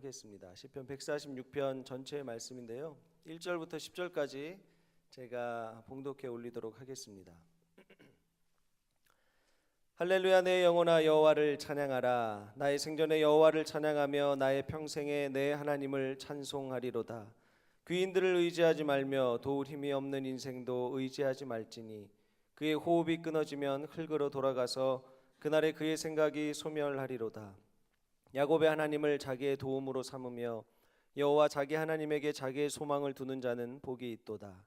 하겠습니다. 시편 146편 전체의 말씀인데요. 1절부터 10절까지 제가 봉독해 올리도록 하겠습니다. 할렐루야, 내 영혼아 여호와를 찬양하라. 나의 생전에 여호와를 찬양하며 나의 평생에 내 하나님을 찬송하리로다. 귀인들을 의지하지 말며 도울 힘이 없는 인생도 의지하지 말지니 그의 호흡이 끊어지면 흙으로 돌아가서 그날에 그의 생각이 소멸하리로다. 야곱의 하나님을 자기의 도움으로 삼으며 여호와 자기 하나님에게 자기의 소망을 두는 자는 복이 있도다.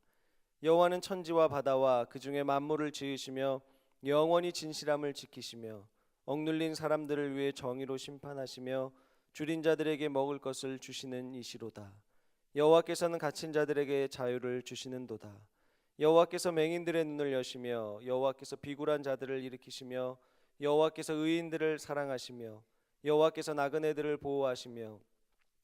여호와는 천지와 바다와 그 중에 만물을 지으시며 영원히 진실함을 지키시며 억눌린 사람들을 위해 정의로 심판하시며 줄인 자들에게 먹을 것을 주시는 이시로다. 여호와께서는 갇힌 자들에게 자유를 주시는도다. 여호와께서 맹인들의 눈을 여시며 여호와께서 비굴한 자들을 일으키시며 여호와께서 의인들을 사랑하시며 여호와께서 나그네들을 보호하시며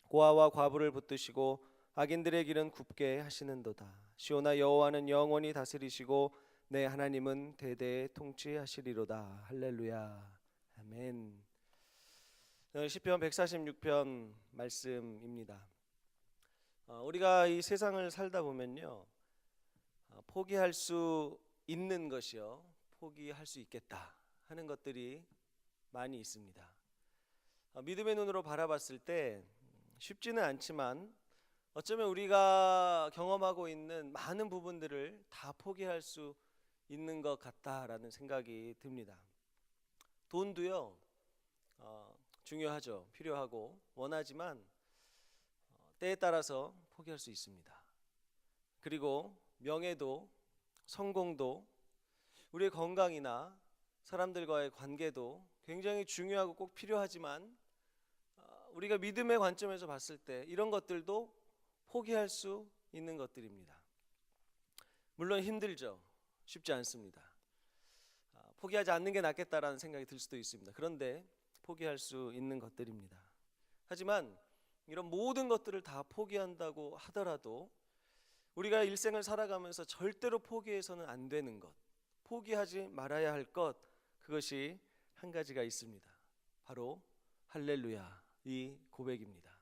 고아와 과부를 붙드시고 악인들의 길은 굽게 하시는도다. 시온아, 여호와는 영원히 다스리시고 내 하나님은 대대에 통치하시리로다. 할렐루야, 아멘. 시편 146편 말씀입니다. 우리가 이 세상을 살다 보면요, 포기할 수 있는 것이요, 포기할 수 있겠다 하는 것들이 많이 있습니다. 믿음의 눈으로 바라봤을 때 쉽지는 않지만 어쩌면 우리가 경험하고 있는 많은 부분들을 다 포기할 수 있는 것 같다라는 생각이 듭니다. 돈도요, 중요하죠. 필요하고 원하지만 때에 따라서 포기할 수 있습니다. 그리고 명예도, 성공도, 우리의 건강이나 사람들과의 관계도 굉장히 중요하고 꼭 필요하지만 우리가 믿음의 관점에서 봤을 때 이런 것들도 포기할 수 있는 것들입니다. 물론 힘들죠. 쉽지 않습니다. 포기하지 않는 게 낫겠다라는 생각이 들 수도 있습니다. 그런데 포기할 수 있는 것들입니다. 하지만 이런 모든 것들을 다 포기한다고 하더라도 우리가 일생을 살아가면서 절대로 포기해서는 안 되는 것, 포기하지 말아야 할 것, 그것이 한 가지가 있습니다. 바로 할렐루야, 이 고백입니다.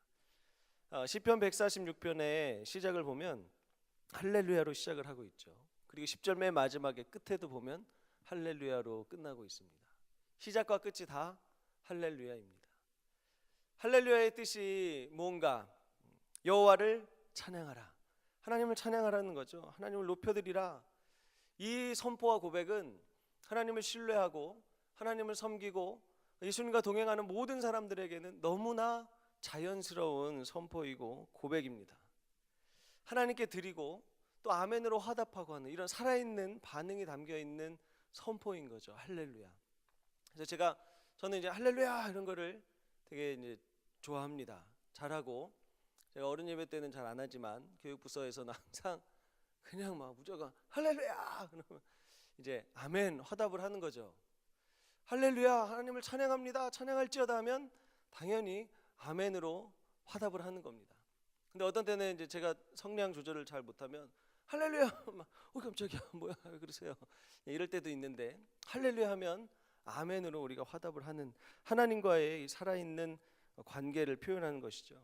시편 146편의 시작을 보면 할렐루야로 시작을 하고 있죠. 그리고 10절 맨 마지막에 끝에도 보면 할렐루야로 끝나고 있습니다. 시작과 끝이 다 할렐루야입니다. 할렐루야의 뜻이 뭔가? 여호와를 찬양하라, 하나님을 찬양하라는 거죠. 하나님을 높여드리라. 이 선포와 고백은 하나님을 신뢰하고 하나님을 섬기고 예수님과 동행하는 모든 사람들에게는 너무나 자연스러운 선포이고 고백입니다. 하나님께 드리고 또 아멘으로 화답하고 하는 이런 살아있는 반응이 담겨있는 선포인 거죠. 할렐루야. 그래서 저는 이제 할렐루야 이런 거를 되게 이제 좋아합니다. 잘하고, 제가 어른 예배 때는 잘 안 하지만 교육부서에서는 항상 그냥 막 무조건 할렐루야 그러면 이제 아멘 화답을 하는 거죠. 할렐루야, 하나님을 찬양합니다, 찬양할지어다 하면 당연히 아멘으로 화답을 하는 겁니다. 근데 어떤 때는 이제 제가 성량 조절을 잘 못하면 할렐루야 막 깜짝이야 뭐야 왜 그러세요 이럴 때도 있는데, 할렐루야 하면 아멘으로 우리가 화답을 하는 하나님과의 살아있는 관계를 표현하는 것이죠.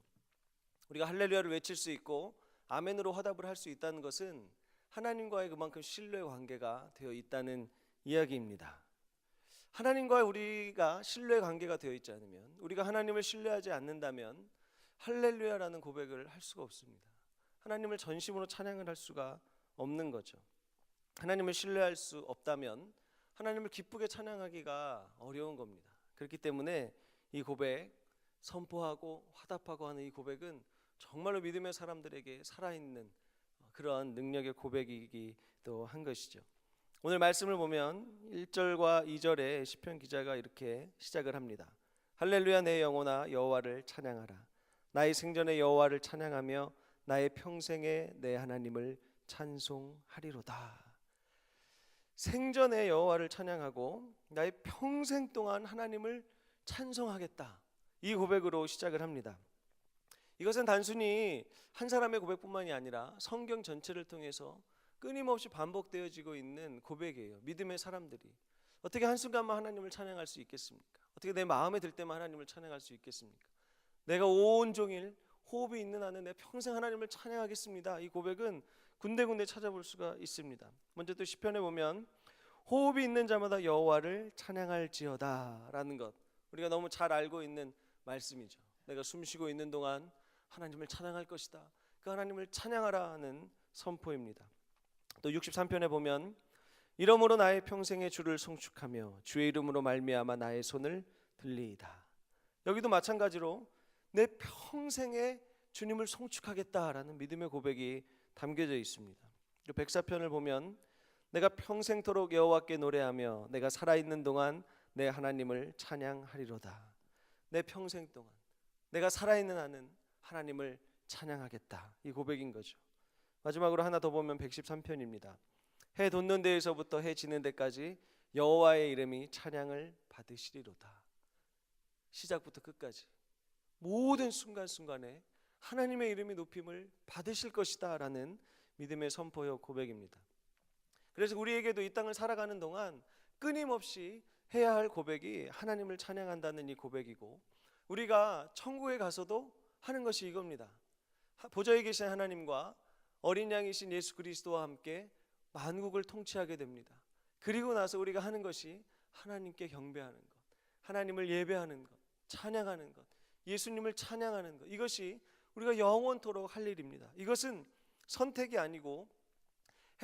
우리가 할렐루야를 외칠 수 있고 아멘으로 화답을 할 수 있다는 것은 하나님과의 그만큼 신뢰 관계가 되어 있다는 이야기입니다. 하나님과 우리가 신뢰 관계가 되어 있지 않으면, 우리가 하나님을 신뢰하지 않는다면 할렐루야라는 고백을 할 수가 없습니다. 하나님을 전심으로 찬양을 할 수가 없는 거죠. 하나님을 신뢰할 수 없다면 하나님을 기쁘게 찬양하기가 어려운 겁니다. 그렇기 때문에 이 고백, 선포하고 화답하고 하는 이 고백은 정말로 믿음의 사람들에게 살아있는 그런 능력의 고백이기도 한 것이죠. 오늘 말씀을 보면 1절과 2절에 시편 기자가 이렇게 시작을 합니다. 할렐루야, 내 영혼아 여호와를 찬양하라. 나의 생전에 여호와를 찬양하며 나의 평생에 내 하나님을 찬송하리로다. 생전에 여호와를 찬양하고 나의 평생 동안 하나님을 찬송하겠다, 이 고백으로 시작을 합니다. 이것은 단순히 한 사람의 고백뿐만이 아니라 성경 전체를 통해서 끊임없이 반복되어지고 있는 고백이에요. 믿음의 사람들이 어떻게 한순간만 하나님을 찬양할 수 있겠습니까? 어떻게 내 마음에 들 때만 하나님을 찬양할 수 있겠습니까? 내가 온종일 호흡이 있는 한은 내 평생 하나님을 찬양하겠습니다. 이 고백은 군데군데 찾아볼 수가 있습니다. 먼저 또 시편에 보면 호흡이 있는 자마다 여호와를 찬양할지어다 라는 것, 우리가 너무 잘 알고 있는 말씀이죠. 내가 숨쉬고 있는 동안 하나님을 찬양할 것이다. 그 하나님을 찬양하라 하는 선포입니다. 또 63편에 보면 이러므로 나의 평생의 주를 송축하며 주의 이름으로 말미암아 나의 손을 들리이다. 여기도 마찬가지로 내 평생에 주님을 송축하겠다라는 믿음의 고백이 담겨져 있습니다. 104편을 보면 내가 평생토록 여호와께 노래하며 내가 살아있는 동안 내 하나님을 찬양하리로다. 내 평생 동안 내가 살아있는 한은 하나님을 찬양하겠다, 이 고백인 거죠. 마지막으로 하나 더 보면 113편입니다. 해 돋는 데에서부터 해 지는 데까지 여호와의 이름이 찬양을 받으시리로다. 시작부터 끝까지 모든 순간순간에 하나님의 이름이 높임을 받으실 것이다 라는 믿음의 선포요 고백입니다. 그래서 우리에게도 이 땅을 살아가는 동안 끊임없이 해야 할 고백이 하나님을 찬양한다는 이 고백이고, 우리가 천국에 가서도 하는 것이 이겁니다. 보좌에 계신 하나님과 어린 양이신 예수 그리스도와 함께 만국을 통치하게 됩니다. 그리고 나서 우리가 하는 것이 하나님께 경배하는 것, 하나님을 예배하는 것, 찬양하는 것, 예수님을 찬양하는 것, 이것이 우리가 영원토록 할 일입니다. 이것은 선택이 아니고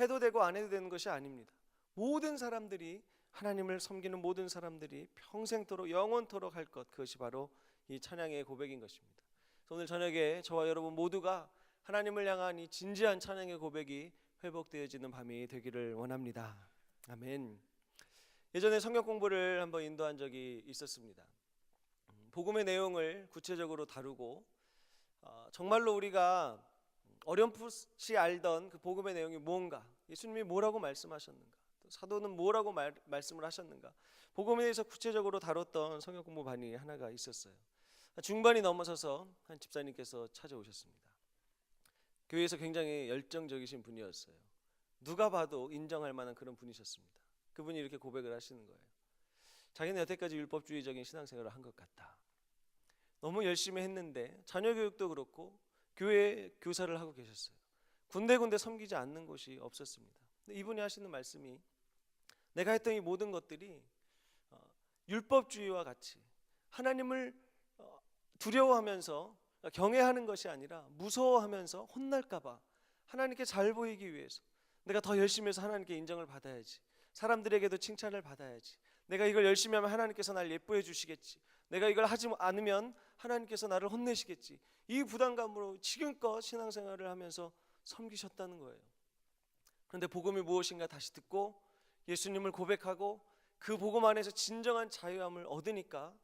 해도 되고 안 해도 되는 것이 아닙니다. 모든 사람들이, 하나님을 섬기는 모든 사람들이 평생토록 영원토록 할 것, 그것이 바로 이 찬양의 고백인 것입니다. 오늘 저녁에 저와 여러분 모두가 하나님을 향한 이 진지한 찬양의 고백이 회복되어지는 밤이 되기를 원합니다. 아멘. 예전에 성경 공부를 한번 인도한 적이 있었습니다. 복음의 내용을 구체적으로 다루고 정말로 우리가 어렴풋이 알던 그 복음의 내용이 무언가, 예수님이 뭐라고 말씀하셨는가, 또 사도는 뭐라고 말씀을 하셨는가, 복음에 대해서 구체적으로 다뤘던 성경 공부반이 하나가 있었어요. 중반이 넘어서서 한 집사님께서 찾아오셨습니다. 교회에서 굉장히 열정적이신 분이었어요. 누가 봐도 인정할 만한 그런 분이셨습니다. 그분이 이렇게 고백을 하시는 거예요. 자기는 여태까지 율법주의적인 신앙생활을 한 것 같다. 너무 열심히 했는데 자녀 교육도 그렇고 교회 교사를 하고 계셨어요. 군데군데 섬기지 않는 곳이 없었습니다. 근데 이분이 하시는 말씀이, 내가 했던 이 모든 것들이 율법주의와 같이 하나님을 두려워하면서 경외하는 것이 아니라 무서워하면서 혼날까봐, 하나님께 잘 보이기 위해서 내가 더 열심히 해서 하나님께 인정을 받아야지, 사람들에게도 칭찬을 받아야지, 내가 이걸 열심히 하면 하나님께서 날 예뻐해 주시겠지, 내가 이걸 하지 않으면 하나님께서 나를 혼내시겠지, 이 부담감으로 지금껏 신앙생활을 하면서 섬기셨다는 거예요. 그런데 복음이 무엇인가 다시 듣고 예수님을 고백하고 그 복음 안에서 진정한 자유함을 얻으니까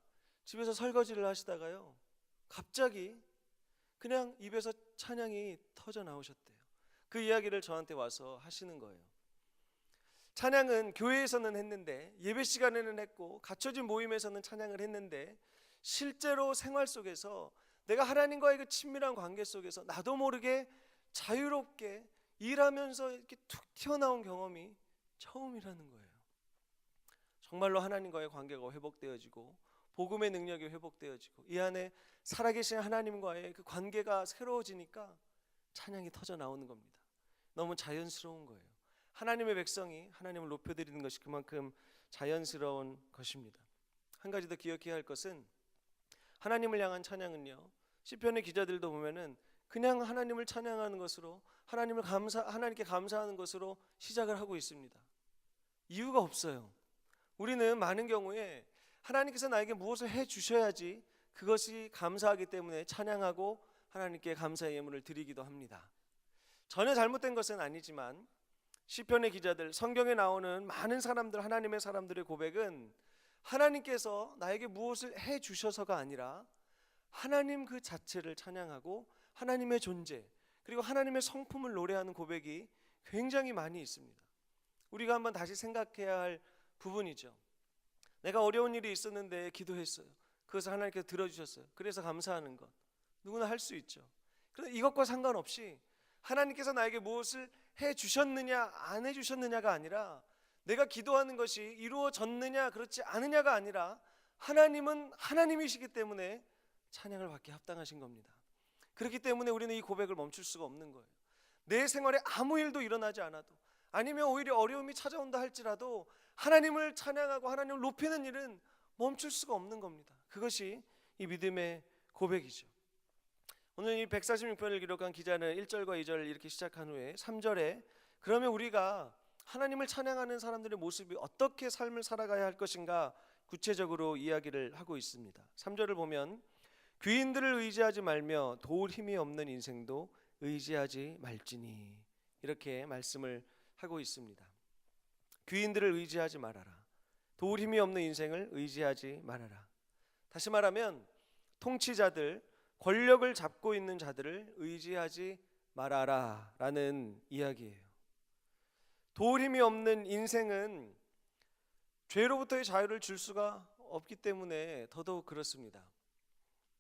집에서 설거지를 하시다가요, 갑자기 그냥 입에서 찬양이 터져 나오셨대요. 그 이야기를 저한테 와서 하시는 거예요. 찬양은 교회에서는 했는데, 예배 시간에는 했고, 갖춰진 모임에서는 찬양을 했는데, 실제로 생활 속에서 내가 하나님과의 그 친밀한 관계 속에서 나도 모르게 자유롭게 일하면서 이렇게 툭 튀어나온 경험이 처음이라는 거예요. 정말로 하나님과의 관계가 회복되어지고 복음의 능력이 회복되어지고 이 안에 살아계신 하나님과의 그 관계가 새로워지니까 찬양이 터져 나오는 겁니다. 너무 자연스러운 거예요. 하나님의 백성이 하나님을 높여드리는 것이 그만큼 자연스러운 것입니다. 한 가지 더 기억해야 할 것은, 하나님을 향한 찬양은요, 시편의 기자들도 보면은 그냥 하나님을 찬양하는 것으로, 하나님께 감사하는 것으로 시작을 하고 있습니다. 이유가 없어요. 우리는 많은 경우에 하나님께서 나에게 무엇을 해 주셔야지 그것이 감사하기 때문에 찬양하고 하나님께 감사의 예물을 드리기도 합니다. 전혀 잘못된 것은 아니지만 시편의 기자들, 성경에 나오는 많은 사람들, 하나님의 사람들의 고백은 하나님께서 나에게 무엇을 해 주셔서가 아니라 하나님 그 자체를 찬양하고 하나님의 존재, 그리고 하나님의 성품을 노래하는 고백이 굉장히 많이 있습니다. 우리가 한번 다시 생각해야 할 부분이죠. 내가 어려운 일이 있었는데 기도했어요. 그것을 하나님께서 들어주셨어요. 그래서 감사하는 것, 누구나 할 수 있죠. 그런데 이것과 상관없이 하나님께서 나에게 무엇을 해 주셨느냐 안 해 주셨느냐가 아니라, 내가 기도하는 것이 이루어졌느냐 그렇지 않느냐가 아니라, 하나님은 하나님이시기 때문에 찬양을 받기 합당하신 겁니다. 그렇기 때문에 우리는 이 고백을 멈출 수가 없는 거예요. 내 생활에 아무 일도 일어나지 않아도, 아니면 오히려 어려움이 찾아온다 할지라도 하나님을 찬양하고 하나님을 높이는 일은 멈출 수가 없는 겁니다. 그것이 이 믿음의 고백이죠. 오늘 이 146편을 기록한 기자는 1절과 2절 이렇게 시작한 후에 3절에 그러면 우리가 하나님을 찬양하는 사람들의 모습이 어떻게 삶을 살아가야 할 것인가 구체적으로 이야기를 하고 있습니다. 3절을 보면 귀인들을 의지하지 말며 도울 힘이 없는 인생도 의지하지 말지니, 이렇게 말씀을 하고 있습니다. 귀인들을 의지하지 말아라. 도울 힘이 없는 인생을 의지하지 말아라. 다시 말하면 통치자들, 권력을 잡고 있는 자들을 의지하지 말아라 라는 이야기예요. 도울 힘이 없는 인생은 죄로부터의 자유를 줄 수가 없기 때문에 더더욱 그렇습니다.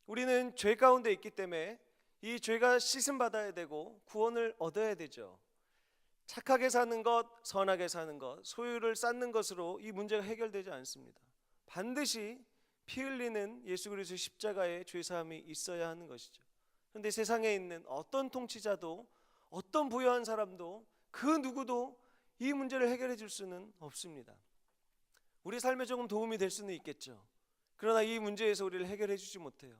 우리는 죄 가운데 있기 때문에 이 죄가 씻음 받아야 되고 구원을 얻어야 되죠. 착하게 사는 것, 선하게 사는 것, 소유를 쌓는 것으로 이 문제가 해결되지 않습니다. 반드시 피 흘리는 예수 그리스도의 십자가의 죄사함이 있어야 하는 것이죠. 그런데 세상에 있는 어떤 통치자도 어떤 부유한 사람도 그 누구도 이 문제를 해결해 줄 수는 없습니다. 우리 삶에 조금 도움이 될 수는 있겠죠. 그러나 이 문제에서 우리를 해결해 주지 못해요.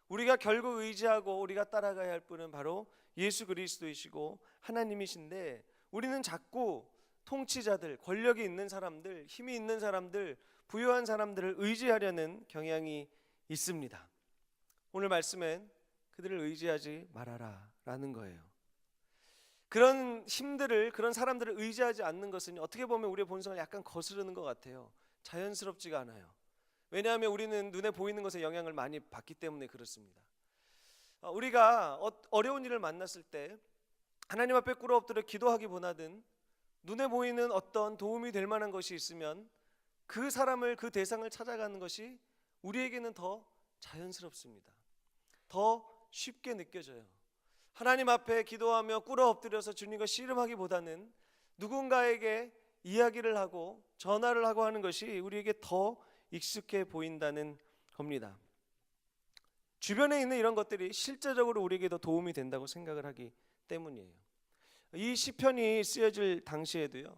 우리가 결국 의지하고 우리가 따라가야 할 분은 바로 예수 그리스도이시고 하나님이신데, 우리는 자꾸 통치자들, 권력이 있는 사람들, 힘이 있는 사람들, 부유한 사람들을 의지하려는 경향이 있습니다. 오늘 말씀엔 그들을 의지하지 말아라 라는 거예요. 그런 힘들을, 그런 사람들을 의지하지 않는 것은 어떻게 보면 우리의 본성을 약간 거스르는 것 같아요. 자연스럽지가 않아요. 왜냐하면 우리는 눈에 보이는 것에 영향을 많이 받기 때문에 그렇습니다. 우리가 어려운 일을 만났을 때 하나님 앞에 꿇어 엎드려 기도하기보다는 눈에 보이는 어떤 도움이 될 만한 것이 있으면 그 사람을, 그 대상을 찾아가는 것이 우리에게는 더 자연스럽습니다. 더 쉽게 느껴져요. 하나님 앞에 기도하며 꿇어 엎드려서 주님과 씨름하기보다는 누군가에게 이야기를 하고 전화를 하고 하는 것이 우리에게 더 익숙해 보인다는 겁니다. 주변에 있는 이런 것들이 실제적으로 우리에게 더 도움이 된다고 생각을 하기 때문이에요. 이 시편이 쓰여질 당시에도요,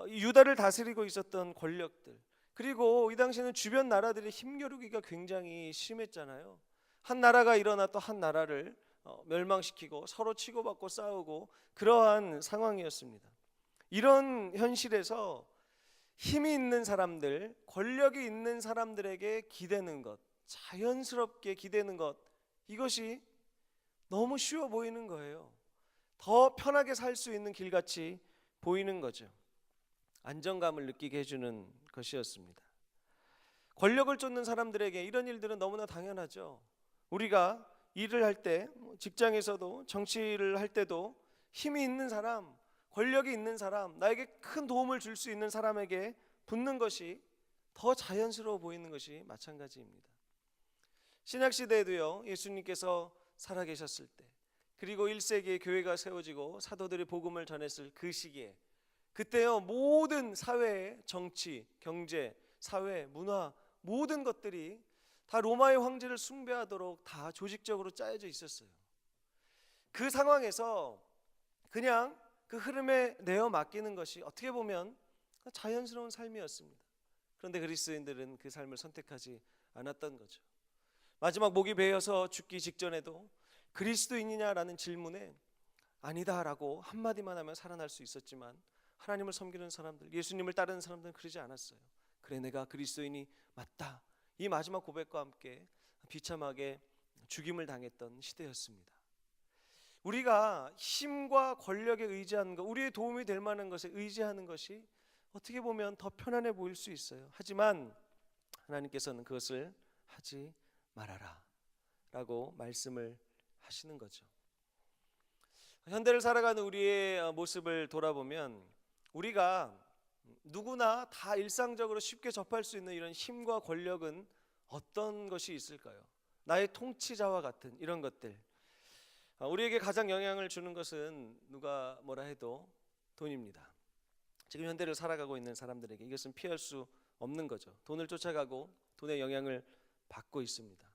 유다를 다스리고 있었던 권력들, 그리고 이 당시에는 주변 나라들의 힘겨루기가 굉장히 심했잖아요. 한 나라가 일어나 또 한 나라를 멸망시키고 서로 치고받고 싸우고 그러한 상황이었습니다. 이런 현실에서 힘이 있는 사람들, 권력이 있는 사람들에게 기대는 것, 자연스럽게 기대는 것, 이것이 너무 쉬워 보이는 거예요. 더 편하게 살 수 있는 길같이 보이는 거죠. 안정감을 느끼게 해주는 것이었습니다. 권력을 쫓는 사람들에게 이런 일들은 너무나 당연하죠. 우리가 일을 할 때, 직장에서도 정치를 할 때도 힘이 있는 사람, 권력이 있는 사람, 나에게 큰 도움을 줄 수 있는 사람에게 붙는 것이 더 자연스러워 보이는 것이 마찬가지입니다. 신약시대에도요, 예수님께서 살아계셨을 때, 그리고 1세기에 교회가 세워지고 사도들이 복음을 전했을 그 시기에, 그때요 모든 사회, 정치, 경제, 사회, 문화, 모든 것들이 다 로마의 황제를 숭배하도록 다 조직적으로 짜여져 있었어요. 그 상황에서 그냥 그 흐름에 내어 맡기는 것이 어떻게 보면 자연스러운 삶이었습니다. 그런데 그리스도인들은 그 삶을 선택하지 않았던 거죠. 마지막 목이 베어서 죽기 직전에도 그리스도인이냐라는 질문에 아니다라고 한마디만 하면 살아날 수 있었지만, 하나님을 섬기는 사람들, 예수님을 따르는 사람들은 그러지 않았어요. 그래, 내가 그리스도인이 맞다, 이 마지막 고백과 함께 비참하게 죽임을 당했던 시대였습니다. 우리가 힘과 권력에 의지하는 것, 우리의 도움이 될 만한 것에 의지하는 것이 어떻게 보면 더 편안해 보일 수 있어요. 하지만 하나님께서는 그것을 하지 말아라 라고 말씀을 하시는 거죠. 현대를 살아가는 우리의 모습을 돌아보면 우리가 누구나 다 일상적으로 쉽게 접할 수 있는 이런 힘과 권력은 어떤 것이 있을까요? 나의 통치자와 같은 이런 것들. 우리에게 가장 영향을 주는 것은 누가 뭐라 해도 돈입니다. 지금 현대를 살아가고 있는 사람들에게 이것은 피할 수 없는 거죠. 돈을 쫓아가고 돈의 영향을 받고 있습니다.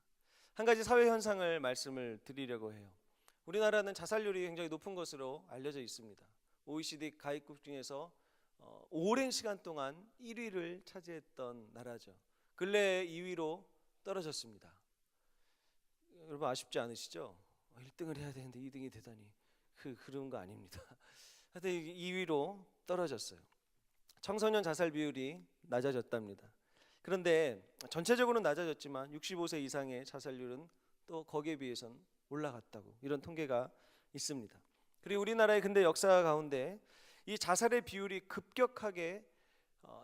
한 가지 사회 현상을 말씀을 드리려고 해요. 우리나라는 자살률이 굉장히 높은 것으로 알려져 있습니다. OECD 가입국 중에서 오랜 시간 동안 1위를 차지했던 나라죠. 근래에 2위로 떨어졌습니다. 여러분 아쉽지 않으시죠? 1등을 해야 되는데 2등이 되다니 그런 거 아닙니다. 하여튼 2위로 떨어졌어요. 청소년 자살 비율이 낮아졌답니다. 그런데 전체적으로는 낮아졌지만 65세 이상의 자살률은 또 거기에 비해서는 올라갔다고 이런 통계가 있습니다. 그리고 우리나라의 근대 역사 가운데 이 자살의 비율이 급격하게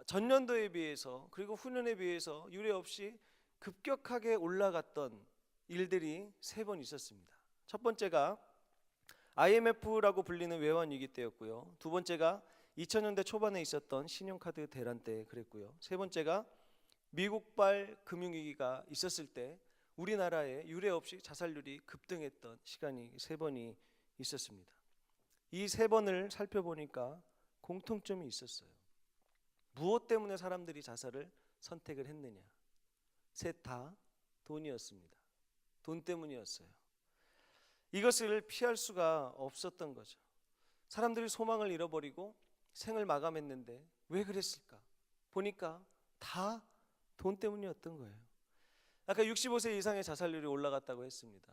전년도에 비해서 그리고 후년에 비해서 유례 없이 급격하게 올라갔던 일들이 3번 있었습니다. 첫 번째가 IMF라고 불리는 외환 위기 때였고요. 두 번째가 2000년대 초반에 있었던 신용카드 대란 때 그랬고요. 세 번째가 미국발 금융위기가 있었을 때 우리나라에 유례 없이 자살률이 급등했던 시간이 3번이 있었습니다. 이 3번을 살펴보니까 공통점이 있었어요. 무엇 때문에 사람들이 자살을 선택을 했느냐? 셋 다 돈이었습니다. 돈 때문이었어요. 이것을 피할 수가 없었던 거죠. 사람들이 소망을 잃어버리고 생을 마감했는데 왜 그랬을까? 보니까 다 돈 때문이었던 거예요. 아까 65세 이상의 자살률이 올라갔다고 했습니다.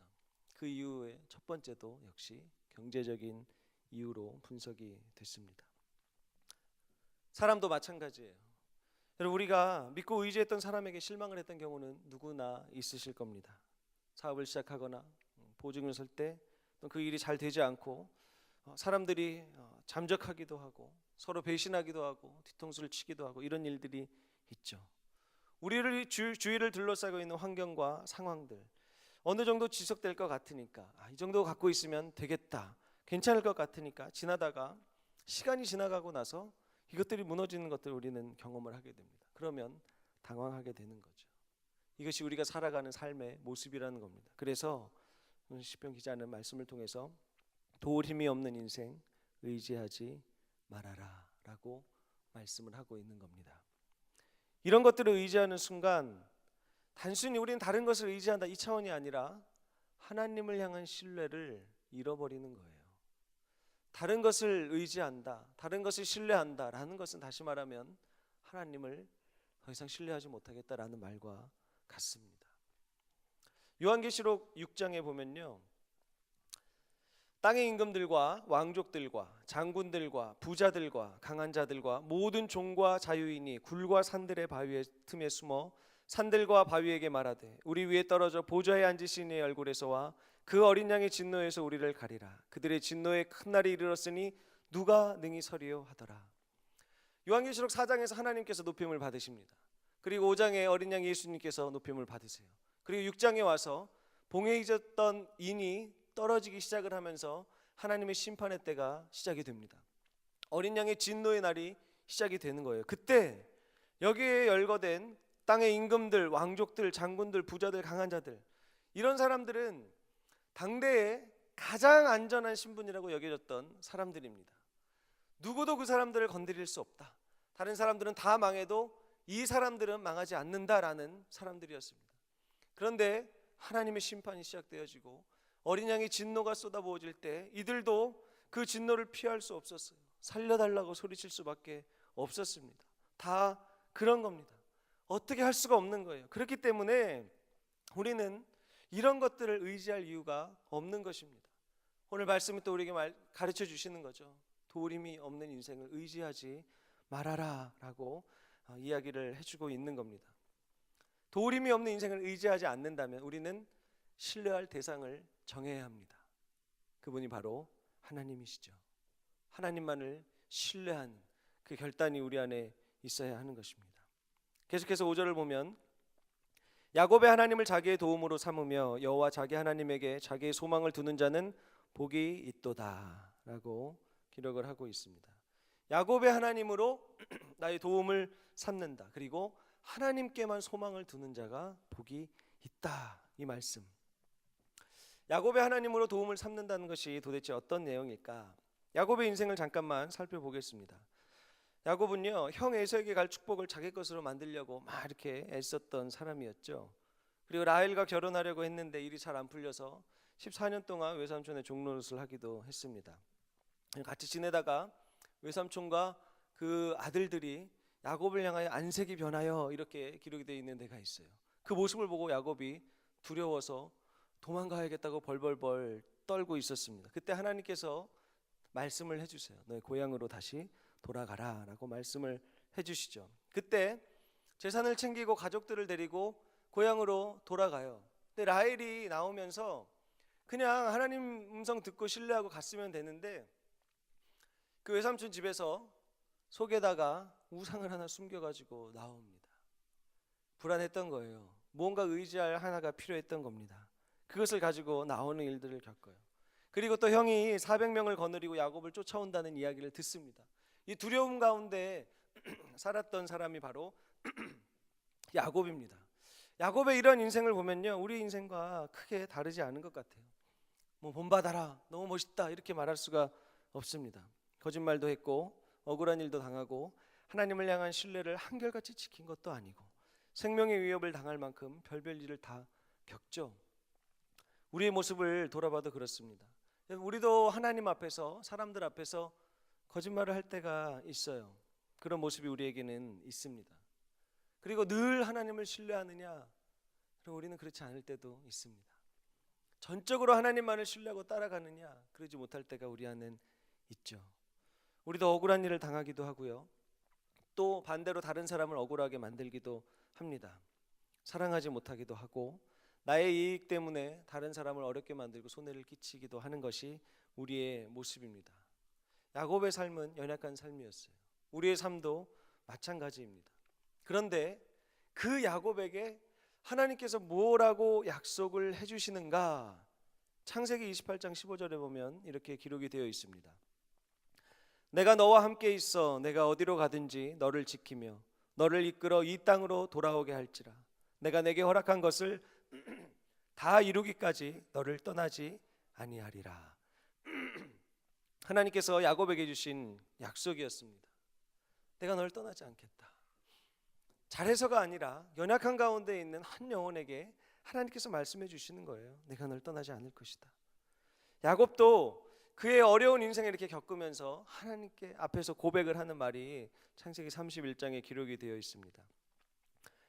그 이유의 첫 번째도 역시 경제적인 이유로 분석이 됐습니다. 사람도 마찬가지예요. 여러분 우리가 믿고 의지했던 사람에게 실망을 했던 경우는 누구나 있으실 겁니다. 사업을 시작하거나 보증을 설 때 그 일이 잘 되지 않고 사람들이 잠적하기도 하고 서로 배신하기도 하고 뒤통수를 치기도 하고 이런 일들이 있죠. 우리를 주위를 둘러싸고 있는 환경과 상황들 어느 정도 지속될 것 같으니까 이 정도 갖고 있으면 되겠다 괜찮을 것 같으니까 지나다가 시간이 지나가고 나서 이것들이 무너지는 것들을 우리는 경험을 하게 됩니다. 그러면 당황하게 되는 거죠. 이것이 우리가 살아가는 삶의 모습이라는 겁니다. 그래서 오늘 시편 기자는 말씀을 통해서 도울 힘이 없는 인생 의지하지 말아라 라고 말씀을 하고 있는 겁니다. 이런 것들을 의지하는 순간 단순히 우리는 다른 것을 의지한다 이 차원이 아니라 하나님을 향한 신뢰를 잃어버리는 거예요. 다른 것을 의지한다, 다른 것을 신뢰한다라는 것은 다시 말하면 하나님을 더 이상 신뢰하지 못하겠다라는 말과 같습니다. 요한계시록 6장에 보면요, 땅의 임금들과 왕족들과 장군들과 부자들과 강한 자들과 모든 종과 자유인이 굴과 산들의 바위의 틈에 숨어 산들과 바위에게 말하되 우리 위에 떨어져 보좌에 앉으신 이의 얼굴에서와 그 어린 양의 진노에서 우리를 가리라. 그들의 진노에 큰 날이 이르렀으니 누가 능히 서리요 하더라. 요한계시록 4장에서 하나님께서 높임을 받으십니다. 그리고 5장에 어린 양 예수님께서 높임을 받으세요. 그리고 6장에 와서 봉에 잊었던 인이 떨어지기 시작을 하면서 하나님의 심판의 때가 시작이 됩니다. 어린 양의 진노의 날이 시작이 되는 거예요. 그때 여기에 열거된 땅의 임금들, 왕족들, 장군들, 부자들, 강한 자들 이런 사람들은 당대에 가장 안전한 신분이라고 여겨졌던 사람들입니다. 누구도 그 사람들을 건드릴 수 없다. 다른 사람들은 다 망해도 이 사람들은 망하지 않는다라는 사람들이었습니다. 그런데 하나님의 심판이 시작되어지고 어린 양의 진노가 쏟아부어질 때 이들도 그 진노를 피할 수 없었어요. 살려달라고 소리칠 수밖에 없었습니다. 다 그런 겁니다. 어떻게 할 수가 없는 거예요. 그렇기 때문에 우리는 이런 것들을 의지할 이유가 없는 것입니다. 오늘 말씀이 또 우리에게 가르쳐 주시는 거죠. 도울 힘이 없는 인생을 의지하지 말아라 라고 이야기를 해주고 있는 겁니다. 도울 힘이 없는 인생을 의지하지 않는다면 우리는 신뢰할 대상을 정해야 합니다. 그분이 바로 하나님이시죠. 하나님만을 신뢰하는 그 결단이 우리 안에 있어야 하는 것입니다. 계속해서 5절을 보면 야곱의 하나님을 자기의 도움으로 삼으며 여호와 자기 하나님에게 자기의 소망을 두는 자는 복이 있도다 라고 기록을 하고 있습니다. 야곱의 하나님으로 나의 도움을 삼는다. 그리고 하나님께만 소망을 두는 자가 복이 있다. 이 말씀. 야곱의 하나님으로 도움을 삼는다는 것이 도대체 어떤 내용일까? 야곱의 인생을 잠깐만 살펴보겠습니다. 야곱은요, 형 에서에게 갈 축복을 자기 것으로 만들려고 막 이렇게 애썼던 사람이었죠. 그리고 라헬과 결혼하려고 했는데 일이 잘 안 풀려서 14년 동안 외삼촌의 종노릇을 하기도 했습니다. 같이 지내다가 외삼촌과 그 아들들이 야곱을 향하여 안색이 변하여 이렇게 기록이 되어 있는 데가 있어요. 그 모습을 보고 야곱이 두려워서 도망가야겠다고 벌벌벌 떨고 있었습니다. 그때 하나님께서 말씀을 해주세요. 너의 고향으로 다시 돌아가라 라고 말씀을 해주시죠. 그때 재산을 챙기고 가족들을 데리고 고향으로 돌아가요. 근데 라헬이 나오면서 그냥 하나님 음성 듣고 신뢰하고 갔으면 되는데 그 외삼촌 집에서 속에다가 우상을 하나 숨겨가지고 나옵니다. 불안했던 거예요. 뭔가 의지할 하나가 필요했던 겁니다. 그것을 가지고 나오는 일들을 겪어요. 그리고 또 형이 400명을 거느리고 야곱을 쫓아온다는 이야기를 듣습니다. 이 두려움 가운데 살았던 사람이 바로 야곱입니다. 야곱의 이런 인생을 보면요, 우리 인생과 크게 다르지 않은 것 같아요. 뭐 본받아라, 너무 멋있다 이렇게 말할 수가 없습니다. 거짓말도 했고 억울한 일도 당하고 하나님을 향한 신뢰를 한결같이 지킨 것도 아니고 생명의 위협을 당할 만큼 별별 일을 다 겪죠. 우리의 모습을 돌아봐도 그렇습니다. 우리도 하나님 앞에서, 사람들 앞에서 거짓말을 할 때가 있어요. 그런 모습이 우리에게는 있습니다. 그리고 늘 하나님을 신뢰하느냐? 그럼 우리는 그렇지 않을 때도 있습니다. 전적으로 하나님만을 신뢰하고 따라가느냐? 그러지 못할 때가 우리 안엔 있죠. 우리도 억울한 일을 당하기도 하고요. 또 반대로 다른 사람을 억울하게 만들기도 합니다. 사랑하지 못하기도 하고 나의 이익 때문에 다른 사람을 어렵게 만들고 손해를 끼치기도 하는 것이 우리의 모습입니다. 야곱의 삶은 연약한 삶이었어요. 우리의 삶도 마찬가지입니다. 그런데 그 야곱에게 하나님께서 뭐라고 약속을 해주시는가? 창세기 28장 15절에 보면 이렇게 기록이 되어 있습니다. 내가 너와 함께 있어 내가 어디로 가든지 너를 지키며 너를 이끌어 이 땅으로 돌아오게 할지라. 내가 내게 허락한 것을 다 이루기까지 너를 떠나지 아니하리라. 하나님께서 야곱에게 주신 약속이었습니다. 내가 널 떠나지 않겠다. 잘해서가 아니라 연약한 가운데 있는 한 영혼에게 하나님께서 말씀해 주시는 거예요. 내가 널 떠나지 않을 것이다. 야곱도 그의 어려운 인생을 이렇게 겪으면서 하나님께 앞에서 고백을 하는 말이 창세기 31장에 기록이 되어 있습니다.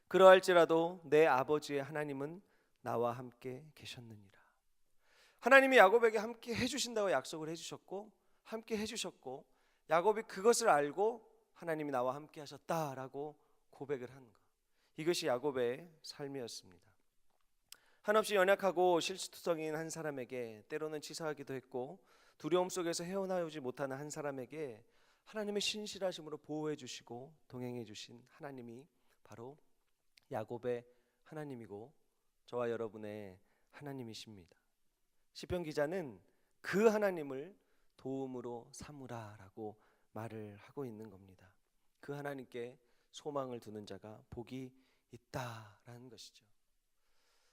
그러할지라도 내 아버지의 하나님은 나와 함께 계셨느니라. 하나님이 야곱에게 함께 해주신다고 약속을 해주셨고 함께 해주셨고 야곱이 그것을 알고 하나님이 나와 함께 하셨다라고 고백을 하는 것. 이것이 야곱의 삶이었습니다. 한없이 연약하고 실수투성이인 한 사람에게 때로는 치사하기도 했고 두려움 속에서 헤어나오지 못하는 한 사람에게 하나님의 신실하심으로 보호해 주시고 동행해 주신 하나님이 바로 야곱의 하나님이고 저와 여러분의 하나님이십니다. 시편 기자는 그 하나님을 도움으로 삼으라라고 말을 하고 있는 겁니다. 그 하나님께 소망을 두는 자가 복이 있다라는 것이죠.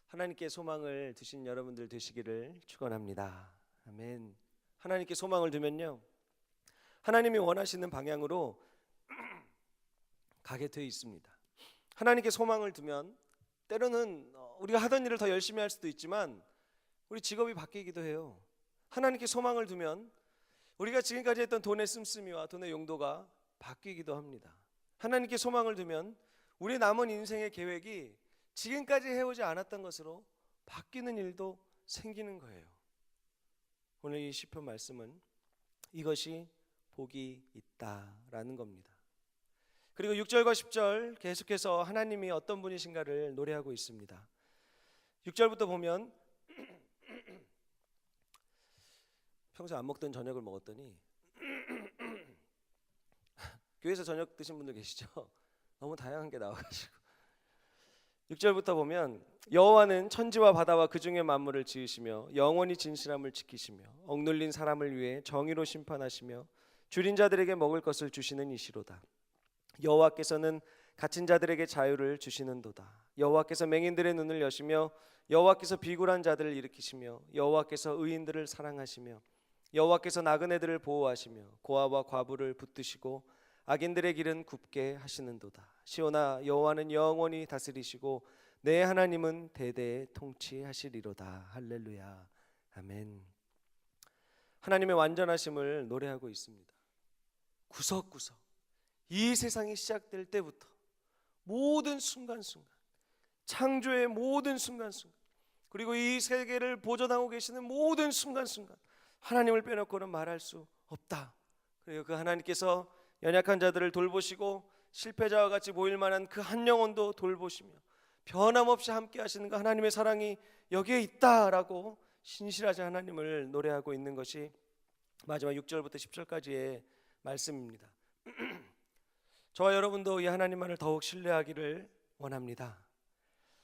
하나님께 소망을 두신 여러분들 되시기를 축원합니다. 아멘. 하나님께 소망을 두면요, 하나님이 원하시는 방향으로 가게 되어 있습니다. 하나님께 소망을 두면 때로는 우리가 하던 일을 더 열심히 할 수도 있지만 우리 직업이 바뀌기도 해요. 하나님께 소망을 두면 우리가 지금까지 했던 돈의 씀씀이와 돈의 용도가 바뀌기도 합니다. 하나님께 소망을 두면 우리 남은 인생의 계획이 지금까지 해오지 않았던 것으로 바뀌는 일도 생기는 거예요. 오늘 이 시편 말씀은 이것이 복이 있다라는 겁니다. 그리고 6절과 10절 계속해서 하나님이 어떤 분이신가를 노래하고 있습니다. 6절부터 보면 평소 안 먹던 저녁을 먹었더니 교회에서 저녁 드신 분들 계시죠? 너무 다양한 게 나와가지고 6절부터 보면 여호와는 천지와 바다와 그 중의 만물을 지으시며 영원히 진실함을 지키시며 억눌린 사람을 위해 정의로 심판하시며 줄인 자들에게 먹을 것을 주시는 이시로다. 여호와께서는 갇힌 자들에게 자유를 주시는도다. 여호와께서 맹인들의 눈을 여시며 여호와께서 비굴한 자들을 일으키시며 여호와께서 의인들을 사랑하시며 여호와께서 나그네들을 보호하시며 고아와 과부를 붙드시고 악인들의 길은 굽게 하시는도다. 시온아, 여호와는 영원히 다스리시고 내 하나님은 대대에 통치하시리로다. 할렐루야. 아멘. 하나님의 완전하심을 노래하고 있습니다. 구석구석 이 세상이 시작될 때부터 모든 순간순간, 창조의 모든 순간순간, 그리고 이 세계를 보존하고 계시는 모든 순간순간 하나님을 빼놓고는 말할 수 없다. 그리고 그 하나님께서 연약한 자들을 돌보시고 실패자와 같이 보일 만한 그 한 영혼도 돌보시며 변함없이 함께 하시는 그 하나님의 사랑이 여기에 있다라고 신실하신 하나님을 노래하고 있는 것이 마지막 6절부터 10절까지의 말씀입니다. 저와 여러분도 이 하나님만을 더욱 신뢰하기를 원합니다.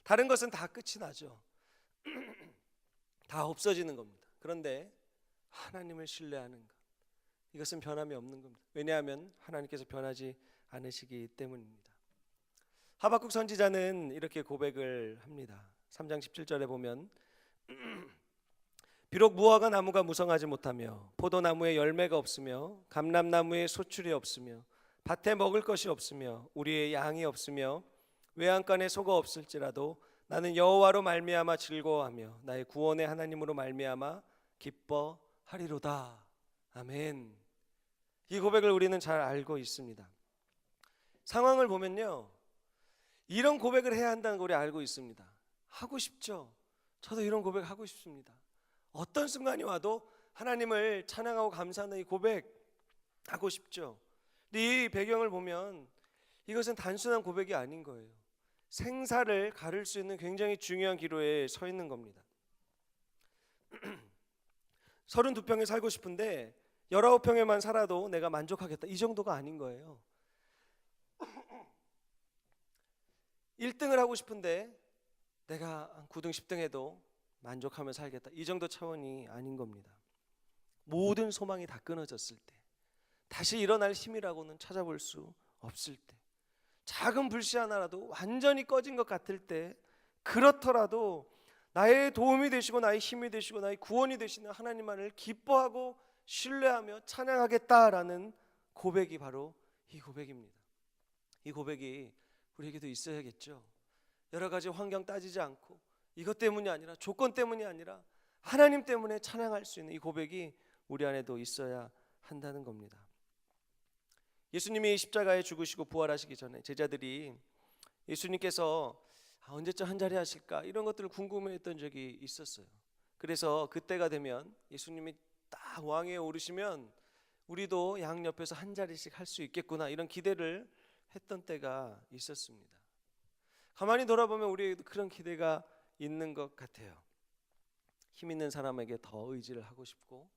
다른 것은 다 끝이 나죠. 다 없어지는 겁니다. 그런데 하나님을 신뢰하는 것, 이것은 변함이 없는 겁니다. 왜냐하면 하나님께서 변하지 않으시기 때문입니다. 하박국 선지자는 이렇게 고백을 합니다. 3장 17절에 보면 비록 무화과 나무가 무성하지 못하며 포도나무에 열매가 없으며 감람나무에 소출이 없으며 밭에 먹을 것이 없으며 우리의 양이 없으며 외양간에 소가 없을지라도 나는 여호와로 말미암아 즐거워하며 나의 구원의 하나님으로 말미암아 기뻐하리로다. 아멘. 이 고백을 우리는 잘 알고 있습니다. 상황을 보면요, 이런 고백을 해야 한다는 걸 우리 알고 있습니다. 하고 싶죠. 저도 이런 고백 하고 싶습니다. 어떤 순간이 와도 하나님을 찬양하고 감사하는 이 고백 하고 싶죠. 근데 이 배경을 보면 이것은 단순한 고백이 아닌 거예요. 생사를 가를 수 있는 굉장히 중요한 기로에 서 있는 겁니다. 32평에 살고 싶은데 19평에만 살아도 내가 만족하겠다, 이 정도가 아닌 거예요. 1등을 하고 싶은데 내가 9등 10등 해도 만족하며 살겠다, 이 정도 차원이 아닌 겁니다. 모든 소망이 다 끊어졌을 때, 다시 일어날 힘이라고는 찾아볼 수 없을 때, 작은 불씨 하나라도 완전히 꺼진 것 같을 때, 그렇더라도 나의 도움이 되시고 나의 힘이 되시고 나의 구원이 되시는 하나님만을 기뻐하고 신뢰하며 찬양하겠다라는 고백이 바로 이 고백입니다. 이 고백이 우리에게도 있어야겠죠. 여러 가지 환경 따지지 않고 이것 때문이 아니라, 조건 때문이 아니라 하나님 때문에 찬양할 수 있는 이 고백이 우리 안에도 있어야 한다는 겁니다. 예수님이 십자가에 죽으시고 부활하시기 전에 제자들이 예수님께서 언제쯤 한자리 하실까, 이런 것들을 궁금해했던 적이 있었어요. 그래서 그때가 되면 예수님이 딱 왕위에 오르시면 우리도 양 옆에서 한 자리씩 할 수 있겠구나, 이런 기대를 했던 때가 있었습니다. 가만히 돌아보면 우리에게도 그런 기대가 있는 것 같아요. 힘 있는 사람에게 더 의지를 하고 싶고,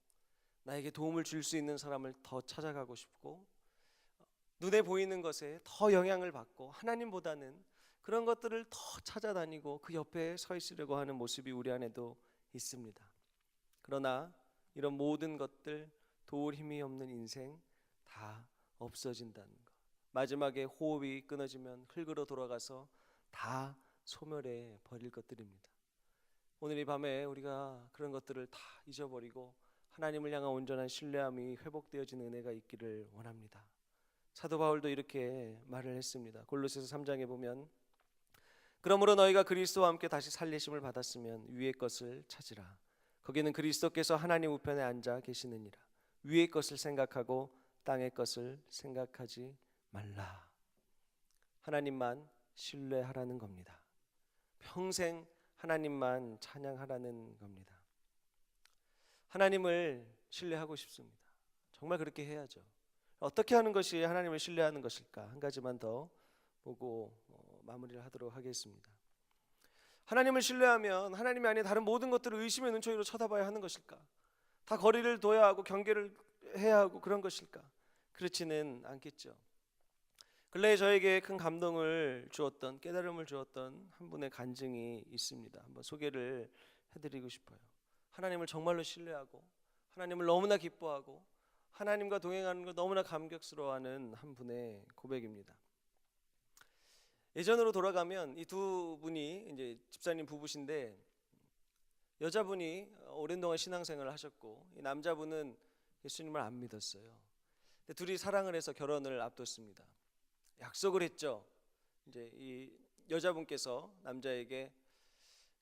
나에게 도움을 줄 수 있는 사람을 더 찾아가고 싶고, 눈에 보이는 것에 더 영향을 받고 하나님보다는 그런 것들을 더 찾아다니고 그 옆에 서 있으려고 하는 모습이 우리 안에도 있습니다. 그러나 이런 모든 것들, 도울 힘이 없는 인생 다 없어진다는 것, 마지막에 호흡이 끊어지면 흙으로 돌아가서 다 소멸해 버릴 것들입니다. 오늘 이 밤에 우리가 그런 것들을 다 잊어버리고 하나님을 향한 온전한 신뢰함이 회복되어지는 은혜가 있기를 원합니다. 사도 바울도 이렇게 말을 했습니다. 골로새서 3장에 보면 그러므로 너희가 그리스도와 함께 다시 살리심을 받았으면 위의 것을 찾으라. 거기는 그리스도께서 하나님 우편에 앉아 계시느니라. 위의 것을 생각하고 땅의 것을 생각하지 말라. 하나님만 신뢰하라는 겁니다. 평생 하나님만 찬양하라는 겁니다. 하나님을 신뢰하고 싶습니다. 정말 그렇게 해야죠. 어떻게 하는 것이 하나님을 신뢰하는 것일까? 한 가지만 더 보고 마무리를 하도록 하겠습니다. 하나님을 신뢰하면 하나님이 아닌 다른 모든 것들을 의심의 눈초리로 쳐다봐야 하는 것일까? 다 거리를 둬야 하고 경계를 해야 하고 그런 것일까? 그렇지는 않겠죠. 근래에 저에게 큰 감동을 주었던, 깨달음을 주었던 한 분의 간증이 있습니다. 한번 소개를 해드리고 싶어요. 하나님을 정말로 신뢰하고 하나님을 너무나 기뻐하고 하나님과 동행하는 걸 너무나 감격스러워하는 한 분의 고백입니다. 예전으로 돌아가면 이 두 분이 이제 집사님 부부신데, 여자분이 오랜 동안 신앙생활을 하셨고 이 남자분은 예수님을 안 믿었어요. 근데 둘이 사랑을 해서 결혼을 앞뒀습니다. 약속을 했죠. 이제 이 여자분께서 남자에게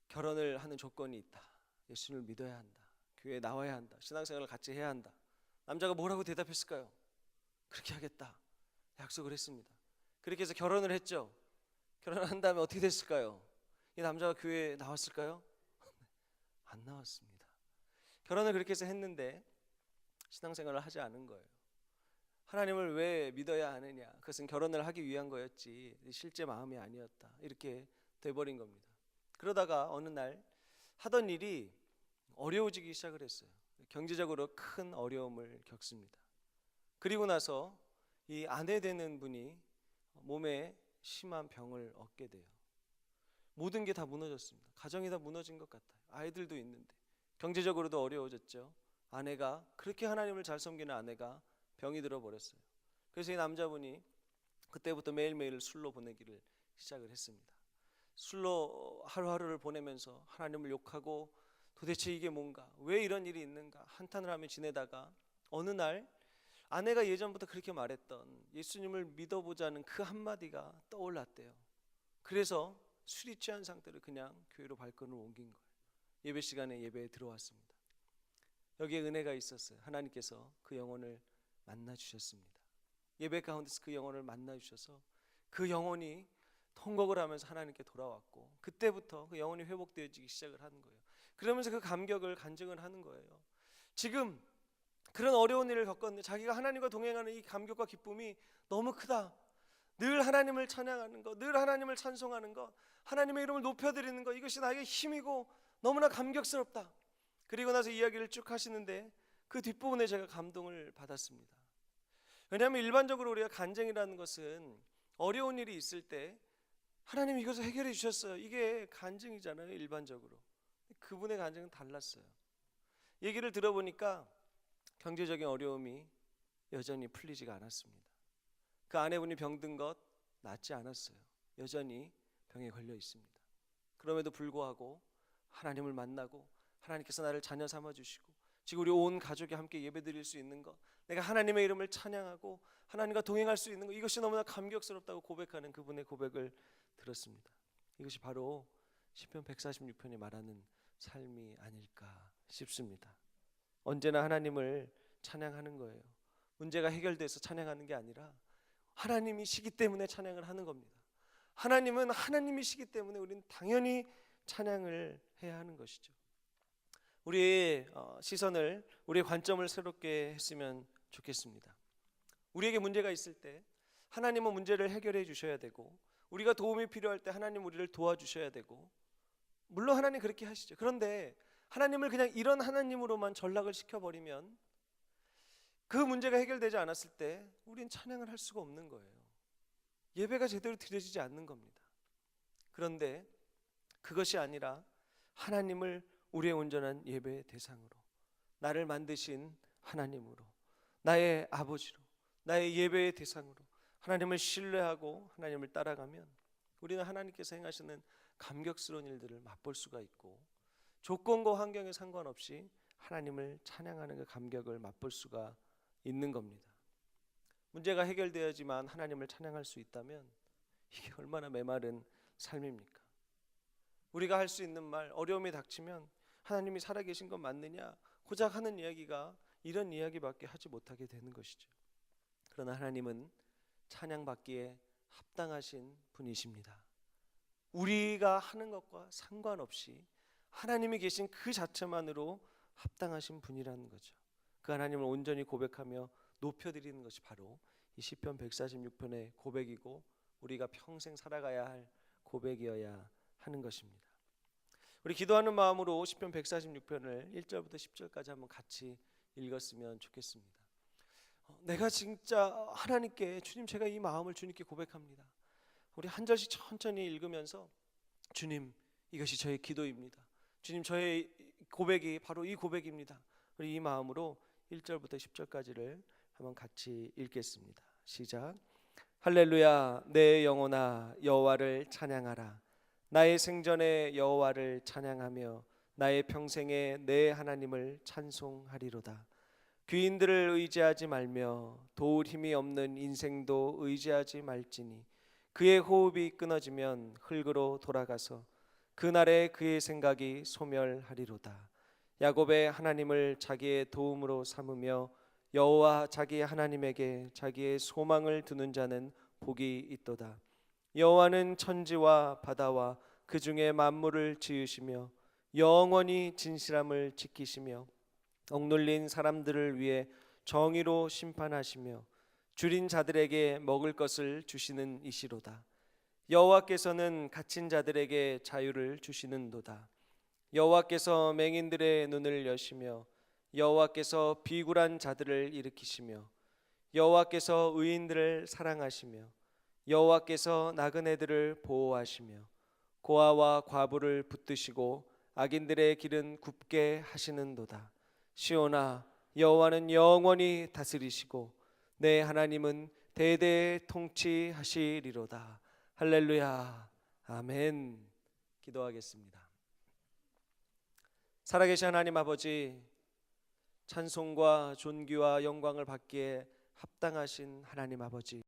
결혼을 하는 조건이 있다. 예수님을 믿어야 한다. 교회에 나와야 한다. 신앙생활을 같이 해야 한다. 남자가 뭐라고 대답했을까요? 그렇게 하겠다. 약속을 했습니다. 그렇게 해서 결혼을 했죠. 결혼을 한 다음에 어떻게 됐을까요? 이 남자가 교회에 나왔을까요? 안 나왔습니다. 결혼을 그렇게 해서 했는데 신앙생활을 하지 않은 거예요. 하나님을 왜 믿어야 하느냐? 그것은 결혼을 하기 위한 거였지 실제 마음이 아니었다. 이렇게 돼버린 겁니다. 그러다가 어느 날 하던 일이 어려워지기 시작을 했어요. 경제적으로 큰 어려움을 겪습니다. 그리고 나서 이 아내 되는 분이 몸에 심한 병을 얻게 돼요. 모든 게 다 무너졌습니다. 가정이 다 무너진 것 같아요. 아이들도 있는데 경제적으로도 어려워졌죠. 아내가 그렇게 하나님을 잘 섬기는 아내가 병이 들어버렸어요. 그래서 이 남자분이 그때부터 매일매일 술로 보내기를 시작을 했습니다. 술로 하루하루를 보내면서 하나님을 욕하고 도대체 이게 뭔가, 왜 이런 일이 있는가 한탄을 하며 지내다가 어느 날 아내가 예전부터 그렇게 말했던 예수님을 믿어보자는 그 한마디가 떠올랐대요. 그래서 술이 취한 상태로 그냥 교회로 발걸음을 옮긴 거예요. 예배 시간에 예배에 들어왔습니다. 여기에 은혜가 있었어요. 하나님께서 그 영혼을 만나 주셨습니다. 예배 가운데서 그 영혼을 만나 주셔서 그 영혼이 통곡을 하면서 하나님께 돌아왔고, 그때부터 그 영혼이 회복되어지기 시작을 하는 거예요. 그러면서 그 감격을 간증을 하는 거예요. 지금 그런 어려운 일을 겪었는데 자기가 하나님과 동행하는 이 감격과 기쁨이 너무 크다. 늘 하나님을 찬양하는 것, 늘 하나님을 찬송하는 것, 하나님의 이름을 높여드리는 것, 이것이 나에게 힘이고 너무나 감격스럽다. 그리고 나서 이야기를 쭉 하시는데 그 뒷부분에 제가 감동을 받았습니다. 왜냐하면 일반적으로 우리가 간증이라는 것은 어려운 일이 있을 때 하나님 이것을 해결해 주셨어요, 이게 간증이잖아요. 일반적으로. 그분의 간증은 달랐어요. 얘기를 들어보니까 경제적인 어려움이 여전히 풀리지가 않았습니다. 그 아내분이 병든 것 낫지 않았어요. 여전히 병에 걸려 있습니다. 그럼에도 불구하고 하나님을 만나고 하나님께서 나를 자녀 삼아주시고 지금 우리 온 가족이 함께 예배드릴 수 있는 것, 내가 하나님의 이름을 찬양하고 하나님과 동행할 수 있는 것, 이것이 너무나 감격스럽다고 고백하는 그분의 고백을 들었습니다. 이것이 바로 시편 146편이 말하는 삶이 아닐까 싶습니다. 언제나 하나님을 찬양하는 거예요. 문제가 해결돼서 찬양하는 게 아니라 하나님이시기 때문에 찬양을 하는 겁니다. 하나님은 하나님이시기 때문에 우리는 당연히 찬양을 해야 하는 것이죠. 우리의 시선을, 우리의 관점을 새롭게 했으면 좋겠습니다. 우리에게 문제가 있을 때 하나님은 문제를 해결해 주셔야 되고, 우리가 도움이 필요할 때 하나님 우리를 도와주셔야 되고, 물론 하나님 그렇게 하시죠. 그런데 하나님을 그냥 이런 하나님으로만 전락을 시켜버리면 그 문제가 해결되지 않았을 때 우린 찬양을 할 수가 없는 거예요. 예배가 제대로 드려지지 않는 겁니다. 그런데 그것이 아니라 하나님을 우리의 온전한 예배의 대상으로, 나를 만드신 하나님으로, 나의 아버지로, 나의 예배의 대상으로 하나님을 신뢰하고 하나님을 따라가면 우리는 하나님께서 행하시는 감격스러운 일들을 맛볼 수가 있고, 조건과 환경에 상관없이 하나님을 찬양하는 그 감격을 맛볼 수가 있는 겁니다. 문제가 해결되어야지만 하나님을 찬양할 수 있다면 이게 얼마나 메마른 삶입니까? 우리가 할 수 있는 말, 어려움이 닥치면 하나님이 살아계신 건 맞느냐 고작 하는 이야기가 이런 이야기밖에 하지 못하게 되는 것이죠. 그러나 하나님은 찬양받기에 합당하신 분이십니다. 우리가 하는 것과 상관없이 하나님이 계신 그 자체만으로 합당하신 분이라는 거죠. 그 하나님을 온전히 고백하며 높여드리는 것이 바로 이 시편 146편의 고백이고, 우리가 평생 살아가야 할 고백이어야 하는 것입니다. 우리 기도하는 마음으로 시편 146편을 1절부터 10절까지 한번 같이 읽었으면 좋겠습니다. 내가 진짜 하나님께, 주님 제가 이 마음을 주님께 고백합니다. 우리 한 절씩 천천히 읽으면서, 주님 이것이 저의 기도입니다, 주님 저의 고백이 바로 이 고백입니다, 우리 이 마음으로 1절부터 10절까지를 한번 같이 읽겠습니다. 시작. 할렐루야. 내 영혼아 여호와를 찬양하라. 나의 생전에 여호와를 찬양하며 나의 평생에 내 하나님을 찬송하리로다. 귀인들을 의지하지 말며 도울 힘이 없는 인생도 의지하지 말지니 그의 호흡이 끊어지면 흙으로 돌아가서 그날에 그의 생각이 소멸하리로다. 야곱의 하나님을 자기의 도움으로 삼으며 여호와 자기 하나님에게 자기의 소망을 두는 자는 복이 있도다. 여호와는 천지와 바다와 그 중에 만물을 지으시며 영원히 진실함을 지키시며 억눌린 사람들을 위해 정의로 심판하시며 줄인 자들에게 먹을 것을 주시는 이시로다. 여호와께서는 갇힌 자들에게 자유를 주시는도다. 여호와께서 맹인들의 눈을 여시며 여호와께서 비굴한 자들을 일으키시며 여호와께서 의인들을 사랑하시며 여호와께서 나그네들을 보호하시며 고아와 과부를 붙드시고 악인들의 길은 굽게 하시는도다. 시온아, 여호와는 영원히 다스리시고 내 하나님은 대대 통치하시리로다. 할렐루야. 아멘. 기도하겠습니다. 살아계신 하나님 아버지, 찬송과 존귀와 영광을 받기에 합당하신 하나님 아버지,